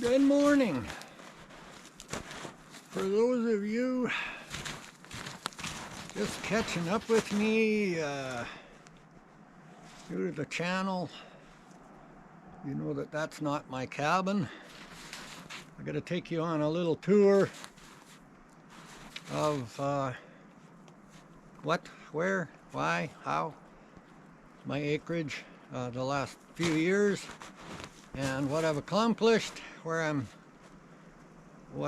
Good morning. For those of you just catching up with me new to the channel, you know that that's not my cabin. I got to take you on a little tour of what, where, why, how, my acreage the last few years, and what I've accomplished, what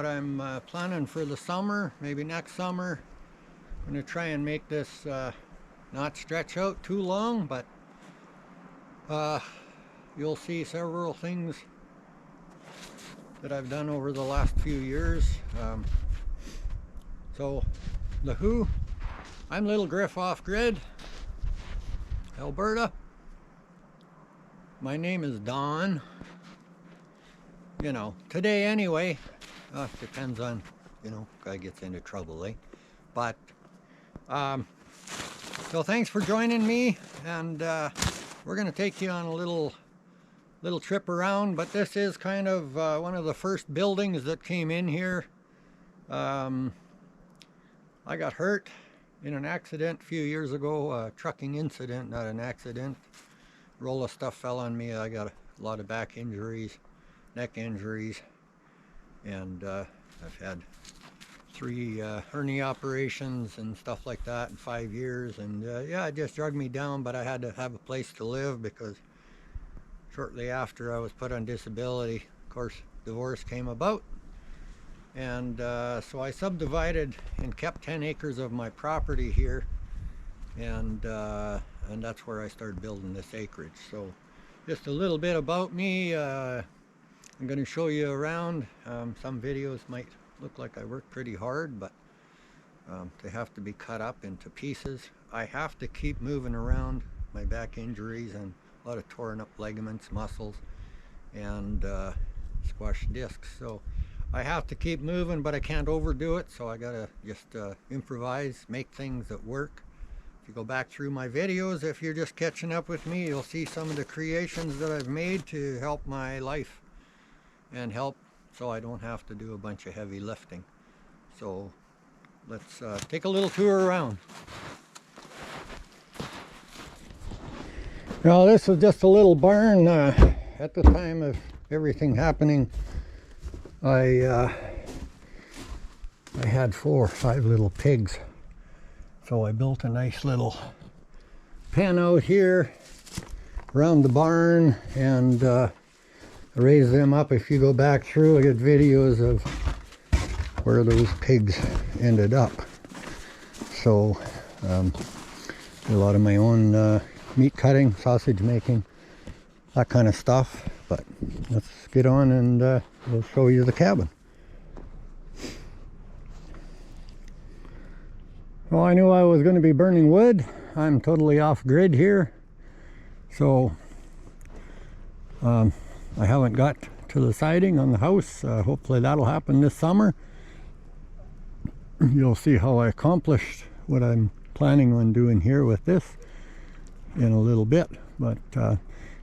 I'm planning for the summer, maybe next summer. I'm going to try and make this not stretch out too long, but you'll see several things that I've done over the last few years. So the who, I'm Little Griff off grid, Alberta. My name is Don. You know, today anyway. Depends on, you know, guy gets into trouble, eh? But so thanks for joining me, and we're gonna take you on a little trip around. But this is kind of one of the first buildings that came in here. I got hurt in an accident a few years ago, a trucking incident, not an accident. Roll of stuff fell on me. I got a lot of back injuries, neck injuries, and I've had 3 hernia operations and stuff like that in 5 years. And yeah, it just dragged me down, but I had to have a place to live because shortly after I was put on disability, of course, divorce came about. And so I subdivided and kept 10 acres of my property here, and that's where I started building this acreage. So just a little bit about me. I'm going to show you around. Some videos might look like I work pretty hard, but they have to be cut up into pieces. I have to keep moving around. My back injuries and a lot of torn up ligaments, muscles, and squashed discs. So I have to keep moving, but I can't overdo it. So I gotta just improvise, make things that work. If you go back through my videos, if you're just catching up with me, you'll see some of the creations that I've made to help my life and help so I don't have to do a bunch of heavy lifting. So let's take a little tour around. Now this is just a little barn. At the time of everything happening, I had 4 or 5 little pigs. So I built a nice little pen out here around the barn, and raise them up. If you go back through, I get videos of where those pigs ended up. So a lot of my own meat cutting, sausage making, that kind of stuff. But let's get on and we'll show you the cabin. Well, I knew I was going to be burning wood. I'm totally off grid here, so I haven't got to the siding on the house. Hopefully that'll happen this summer. You'll see how I accomplished what I'm planning on doing here with this in a little bit. But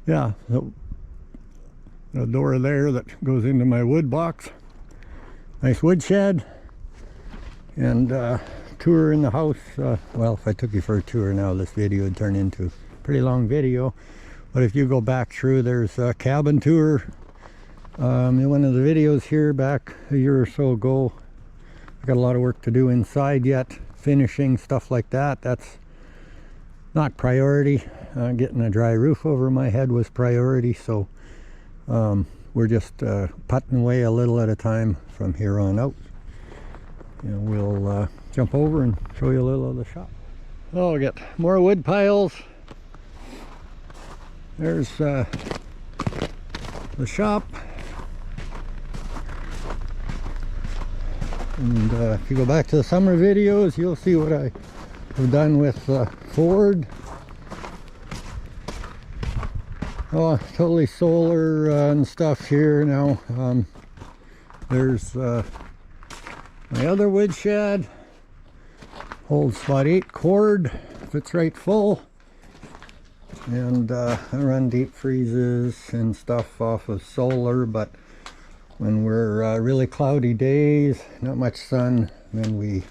yeah, the door there that goes into my wood box, nice wood shed, and tour in the house. Well, if I took you for a tour now, this video would turn into a pretty long video. But if you go back through, there's a cabin tour. In one of the videos here back a year or so ago, I got a lot of work to do inside yet, finishing stuff like that. That's not priority. Getting a dry roof over my head was priority. So we're just putting away a little at a time from here on out. And we'll jump over and show you a little of the shop. Oh, we got more wood piles. There's the shop. And if you go back to the summer videos, you'll see what I have done with Ford. Oh, totally solar and stuff here now. There's my other wood shed. Holds about 8 cord, fits right full. And I run deep freezes and stuff off of solar, but when we're really cloudy days, not much sun, then we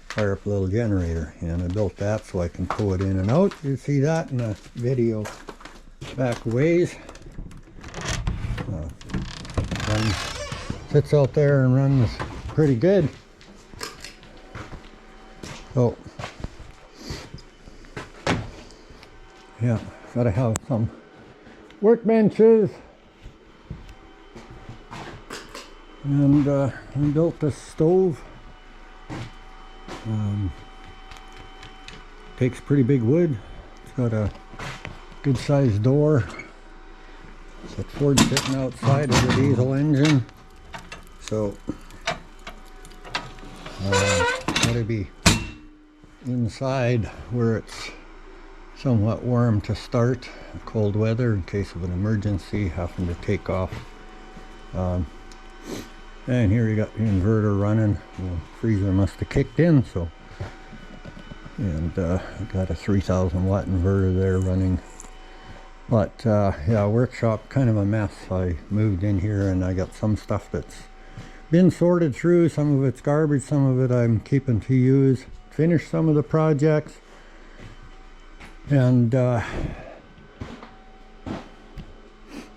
fire up a little generator. And I built that so I can pull it in and out. You see that in the video back ways. One sits out there and runs pretty good. So yeah, gotta have some workbenches. And we built this stove. Takes pretty big wood. It's got a good sized door. It's a Ford sitting outside of the diesel engine. So gotta be inside where it's somewhat warm to start. Cold weather in case of an emergency, having to take off. And here you got the inverter running. The freezer must have kicked in, so. And I got a 3,000 watt inverter there running. But yeah, workshop kind of a mess. I moved in here and I got some stuff that's been sorted through. Some of it's garbage, some of it I'm keeping to use. Finished some of the projects. And I've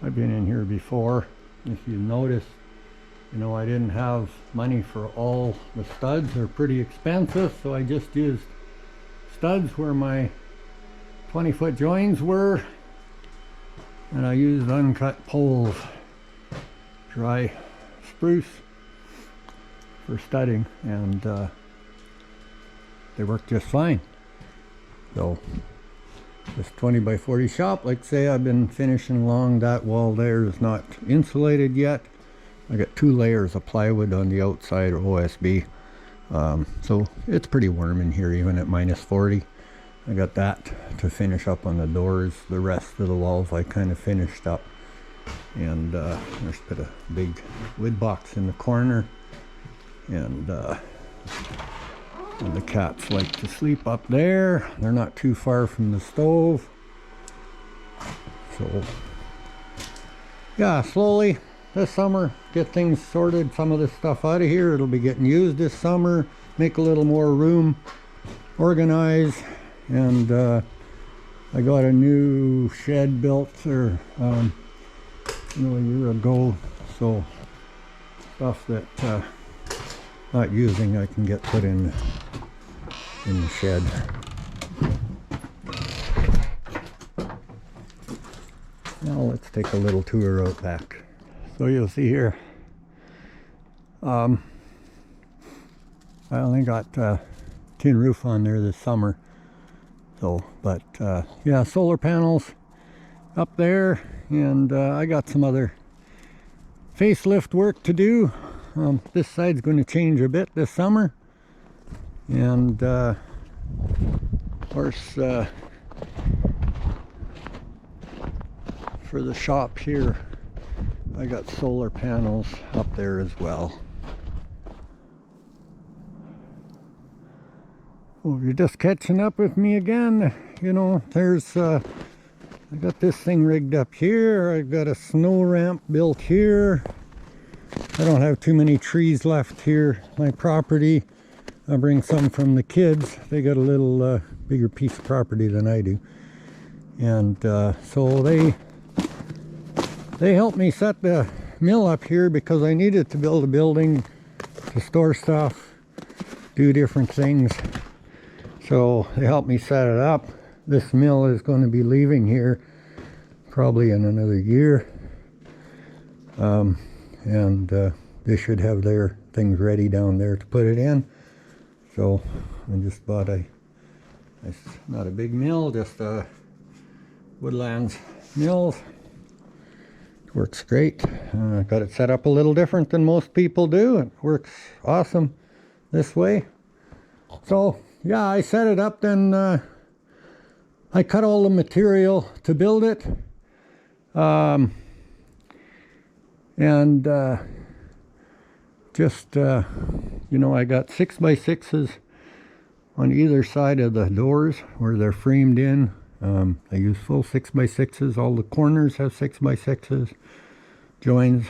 been in here before. If you notice, you know, I didn't have money for all the studs. They're pretty expensive, so I just used studs where my 20-foot joins were, and I used uncut poles, dry spruce for studding, and they work just fine. So this 20 by 40 shop, like say, I've been finishing along. That wall there is not insulated yet. I got 2 layers of plywood on the outside, or OSB. So it's pretty warm in here even at -40. I got that to finish up on the doors. The rest of the walls I kind of finished up. And there's a bit of big wood box in the corner. And the cats like to sleep up there. They're not too far from the stove. So yeah, slowly this summer get things sorted, some of this stuff out of here. It'll be getting used this summer, make a little more room, organize. And I got a new shed built there a year ago, so stuff that not using I can get put in the shed. Now let's take a little tour out back. So you'll see here, I only got tin roof on there this summer. So, but yeah, solar panels up there, and I got some other facelift work to do. This side's going to change a bit this summer, and of course for the shop here I got solar panels up there as well. Oh, you're just catching up with me again. You know, there's I got this thing rigged up here. I've got a snow ramp built here. I don't have too many trees left here. My property, I bring some from the kids. They got a little bigger piece of property than I do. And so they helped me set the mill up here because I needed to build a building to store stuff, do different things. So they helped me set it up. This mill is going to be leaving here probably in another year. And they should have their things ready down there to put it in. So I just bought it's not a big mill, just a Woodlands Mills. It works great. Got it set up a little different than most people do. It works awesome this way. So yeah, I set it up, then I cut all the material to build it. And just you know, I got 6x6s on either side of the doors where they're framed in. I use full 6x6s. All the corners have 6x6s joins,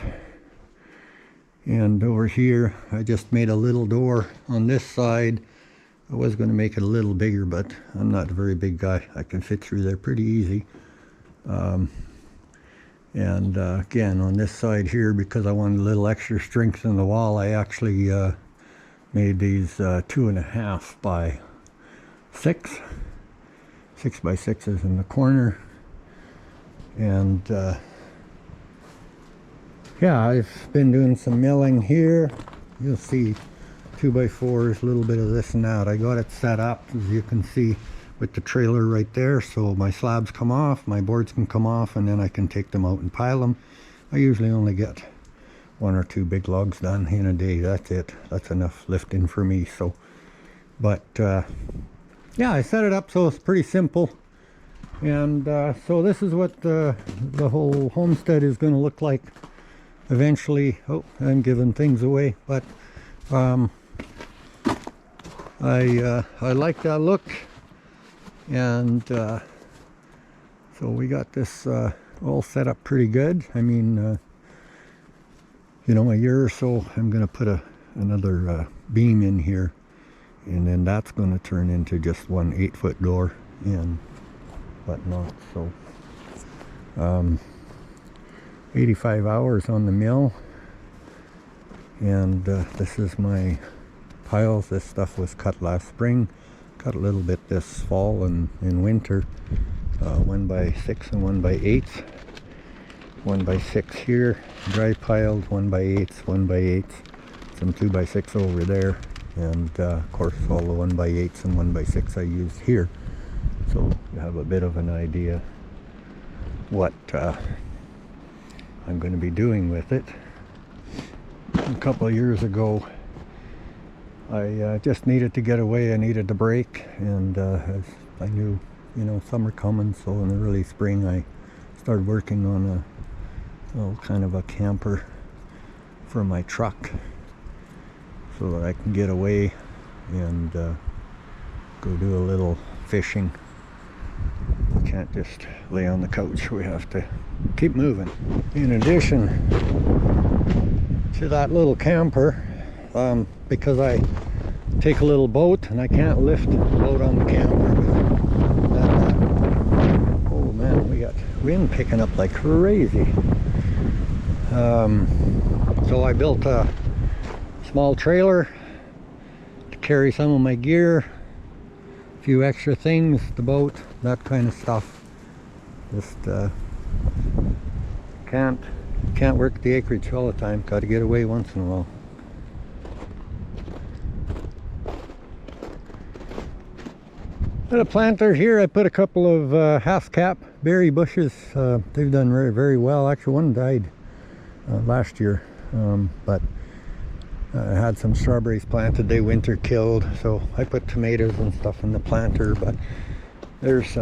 And over here, I just made a little door on this side. I was going to make it a little bigger, but I'm not a very big guy. I can fit through there pretty easy. Again, on this side here, because I wanted a little extra strength in the wall, I actually made these 2.5 by 6 by 6s in the corner. And yeah, I've been doing some milling here. You'll see 2x4s, a little bit of this and that. I got it set up, as you can see, with the trailer right there, so my slabs come off, my boards can come off, and then I can take them out and pile them. I usually only get 1 or 2 big logs done in a day. That's it. That's enough lifting for me. So, but yeah, I set it up so it's pretty simple. And so this is what the whole homestead is going to look like eventually. Oh, I'm giving things away, but I like that look. And so we got this all set up pretty good. I mean, you know, a year or so I'm going to put another beam in here, and then that's going to turn into just one 8-foot door and whatnot. So 85 hours on the mill, and this is my piles. This stuff was cut last spring, cut a little bit this fall and in winter. 1x6 and 1x8. 1x6 here, dry piled, 1x8, 1x8, some 2x6 over there, and of course all the 1x8s and 1x6 I used here. So you have a bit of an idea what I'm going to be doing with it. A couple of years ago, I just needed to get away. I needed a break, and I knew, you know, summer coming, so in the early spring I started working on a kind of a camper for my truck, so that I can get away and go do a little fishing. We can't just lay on the couch. We have to keep moving. In addition to that little camper, because I take a little boat and I can't lift the boat on the camper. Oh man, we got wind picking up like crazy. So I built a small trailer to carry some of my gear, a few extra things, the boat, that kind of stuff. Just can't work the acreage all the time. Got to get away once in a while. Got a planter here. I put a couple of half-cap berry bushes. They've done very, very well. Actually, one died last year, but I had some strawberries planted. They winter killed, so I put tomatoes and stuff in the planter. But there's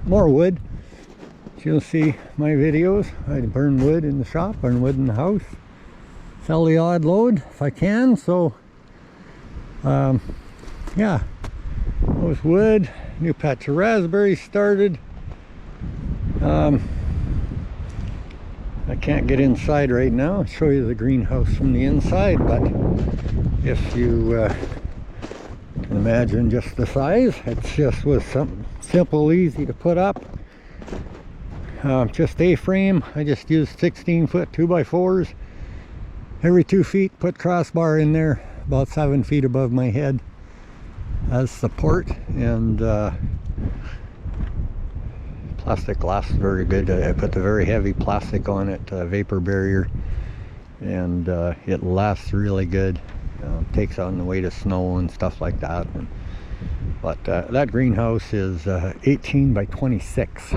more wood. As you'll see my videos, I burn wood in the shop, burn wood in the house, sell the odd load if I can. So yeah, those wood, new patch of raspberries started. I can't get inside right now. I'll show you the greenhouse from the inside, but if you can imagine just the size, it just was something simple, easy to put up. Just A-frame. I just used 16-foot 2x4s. Every 2 feet, put crossbar in there, about 7 feet above my head as support, and plastic lasts very good. I put the very heavy plastic on it, vapor barrier, and it lasts really good. Takes on the weight of snow and stuff like that. But that greenhouse is 18 by 26,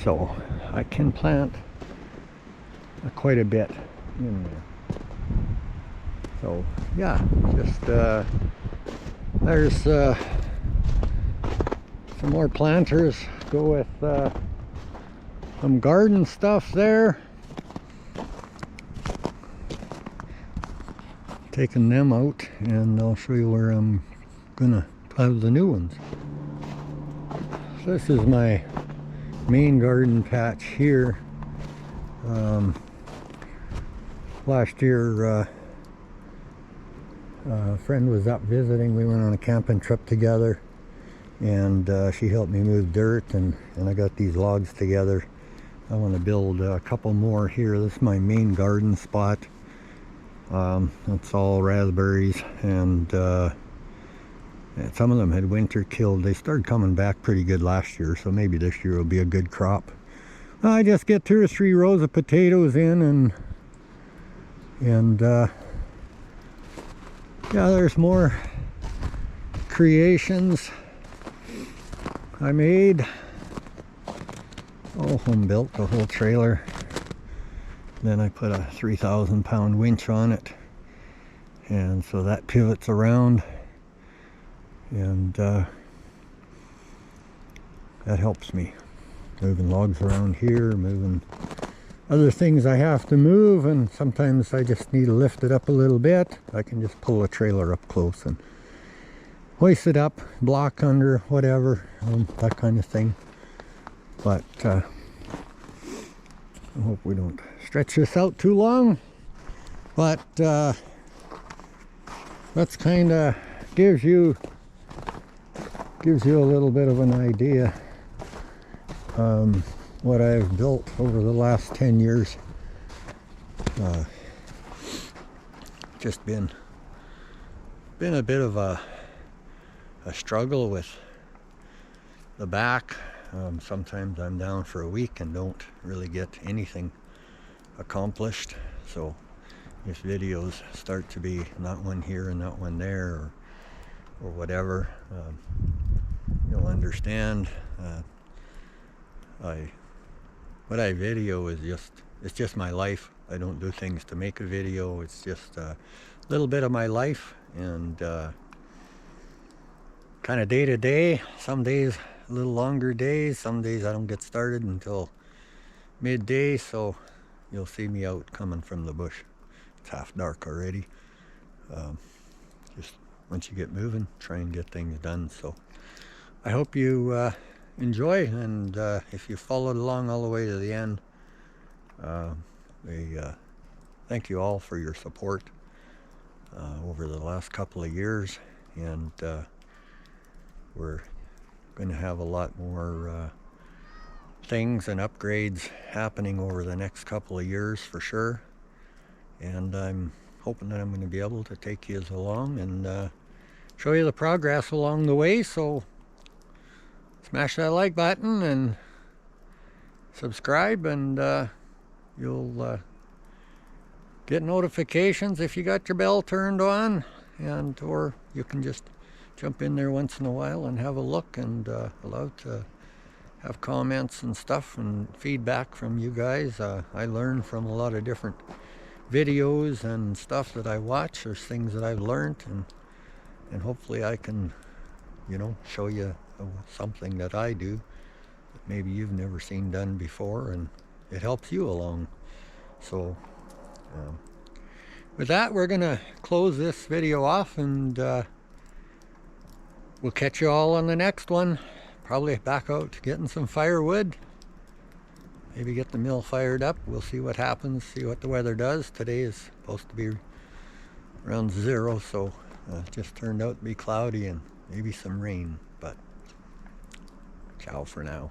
so I can plant quite a bit in there. So yeah, just there's some more planters. Go with some garden stuff there. Taking them out, and I'll show you where I'm gonna plant the new ones. So this is my main garden patch here. last year a friend was up visiting. We went on a camping trip together, and she helped me move dirt, and I got these logs together. I want to build a couple more here. This is my main garden spot. It's all raspberries, and some of them had winter killed. They started coming back pretty good last year, so maybe this year will be a good crop. I just get 2 or 3 rows of potatoes in, and yeah, there's more creations I made. All home built, the whole trailer. Then I put a 3,000 pound winch on it, and so that pivots around, and that helps me moving logs around here, moving other things I have to move, and sometimes I just need to lift it up a little bit. I can just pull a trailer up close and hoist it up, block under, whatever, that kind of thing. But I hope we don't stretch this out too long. But that's kind of gives you a little bit of an idea what I've built over the last 10 years. Just been a bit of a struggle with the back. Sometimes I'm down for a week and don't really get anything accomplished. So if videos start to be not one here and not one there, or whatever, you'll understand. What I video is just my life. I don't do things to make a video. It's just a little bit of my life, and kind of day to day. Some days a little longer days. Some days I don't get started until midday, so you'll see me out coming from the bush. It's half dark already. Just once you get moving, try and get things done. So I hope you enjoy, and if you followed along all the way to the end, thank you all for your support over the last couple of years, and we're going to have a lot more things and upgrades happening over the next couple of years for sure, and I'm hoping that I'm going to be able to take you along and show you the progress along the way. So smash that like button and subscribe, and you'll get notifications if you got your bell turned on, and or you can just jump in there once in a while and have a look, and allowed to have comments and stuff and feedback from you guys. I learn from a lot of different videos and stuff that I watch. There's things that I've learned, and hopefully I can, show you something that I do that maybe you've never seen done before, and it helps you along. So with that, we're gonna close this video off, and we'll catch you all on the next one. Probably back out getting some firewood, maybe get the mill fired up. We'll see what happens, see what the weather does. Today is supposed to be around 0, so it just turned out to be cloudy and maybe some rain. But ciao for now.